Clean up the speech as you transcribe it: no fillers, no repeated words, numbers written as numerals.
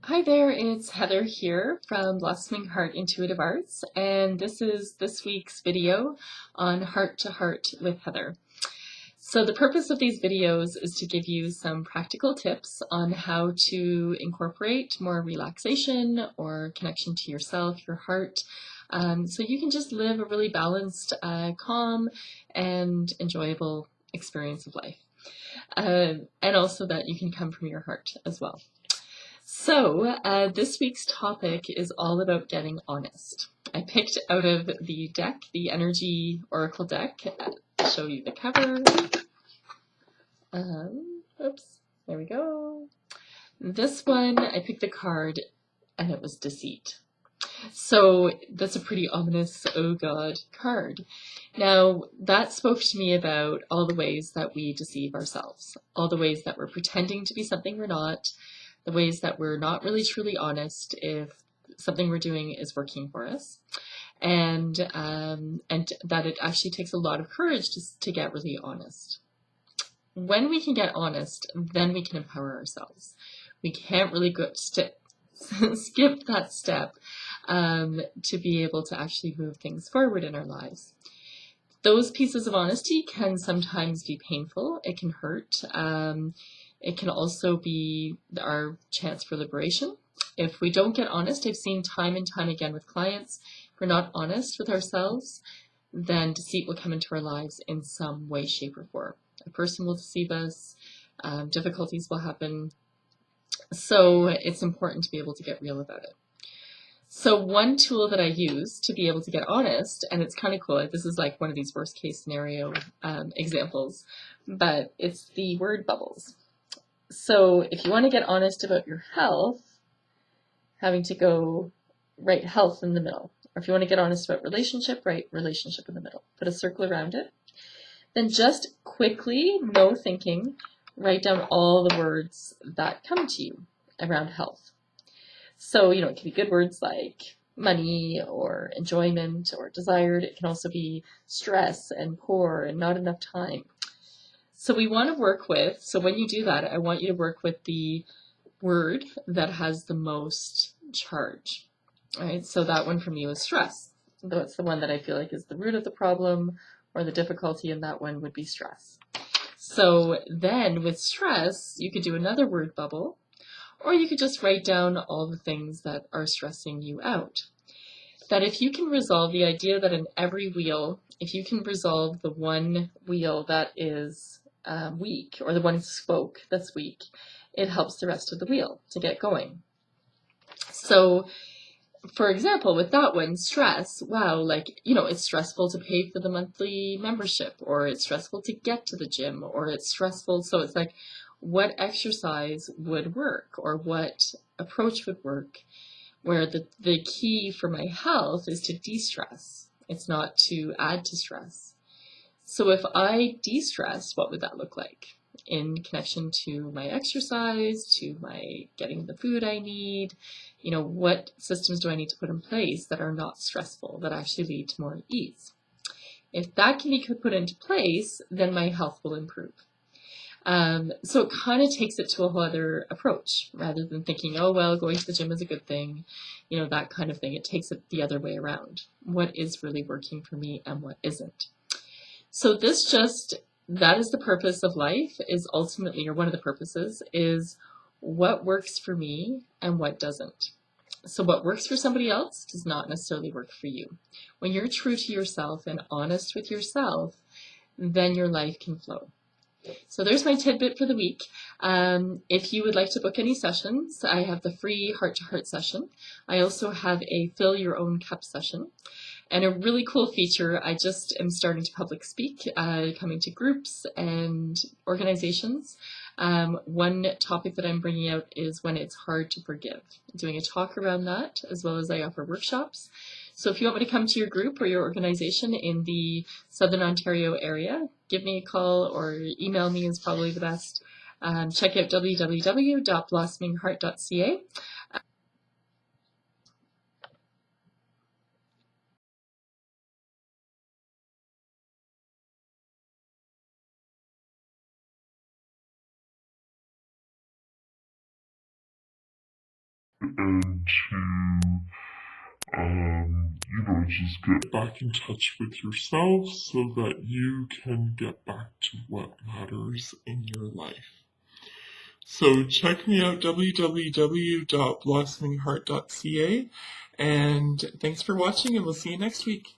Hi there, it's Heather here from Blossoming Heart Intuitive Arts, and this is this week's video on Heart to Heart with Heather. So the purpose of these videos is to give you some practical tips on how to incorporate more relaxation or connection to yourself, your heart, so you can just live a really balanced, calm, and enjoyable experience of life. And also that you can come from your heart as well. So this week's topic is all about getting honest. I picked out of the deck, the Energy Oracle deck. I'll show you the cover. Oops, there we go. This one, I picked the card and it was Deceit. So that's a pretty ominous, oh God, card. Now, that spoke to me about all the ways that we deceive ourselves, all the ways that we're pretending to be something we're not, the ways that we're not really truly honest if something we're doing is working for us, and that it actually takes a lot of courage to get really honest. When we can get honest, then we can empower ourselves. We can't really skip that step to be able to actually move things forward in our lives. Those pieces of honesty can sometimes be painful. It can hurt. It can also be our chance for liberation. If we don't get honest, I've seen time and time again with clients, if we're not honest with ourselves, then deceit will come into our lives in some way, shape, or form. A person will deceive us, difficulties will happen. So it's important to be able to get real about it. So one tool that I use to be able to get honest, and it's kind of cool, this is like one of these worst case scenario examples, but it's the word bubbles. So if you want to get honest about your health, having to go write health in the middle. Or if you want to get honest about relationship, write relationship in the middle. Put a circle around it. Then just quickly, no thinking, write down all the words that come to you around health. So, it can be good words like money or enjoyment or desired. It can also be stress and poor and not enough time. So we want to work with, so when you do that, I want you to work with the word that has the most charge. All right, so that one for me was stress. That's the one that I feel like is the root of the problem or the difficulty, and that one would be stress. So then with stress, you could do another word bubble, or you could just write down all the things that are stressing you out. That if you can resolve the idea that in every wheel, if you can resolve the one wheel that is weak, or the one spoke that's weak, it helps the rest of the wheel to get going. So, for example, with that one, stress, wow, it's stressful to pay for the monthly membership, or it's stressful to get to the gym, or it's stressful. So it's like, what exercise would work, or what approach would work, where the key for my health is to de-stress. It's not to add to stress. So if I de-stress, what would that look like? In connection to my exercise, to my getting the food I need, what systems do I need to put in place that are not stressful, that actually lead to more ease? If that can be put into place, then my health will improve. So it kind of takes it to a whole other approach, rather than thinking, oh, well, going to the gym is a good thing, that kind of thing. It takes it the other way around. What is really working for me and what isn't? So that is the purpose of life, is ultimately, or one of the purposes, is what works for me and what doesn't. So what works for somebody else does not necessarily work for you. When you're true to yourself and honest with yourself, then your life can flow. So there's my tidbit for the week. If you would like to book any sessions, I have the free heart-to-heart session. I also have a fill your own cup session. And a really cool feature, I just am starting to public speak, coming to groups and organizations. One topic that I'm bringing out is when it's hard to forgive. I'm doing a talk around that, as well as I offer workshops. So if you want me to come to your group or your organization in the Southern Ontario area, give me a call or email me is probably the best. Check out www.blossomingheart.ca. and to, just get back in touch with yourself so that you can get back to what matters in your life. So check me out, www.blossomingheart.ca, and thanks for watching, and we'll see you next week.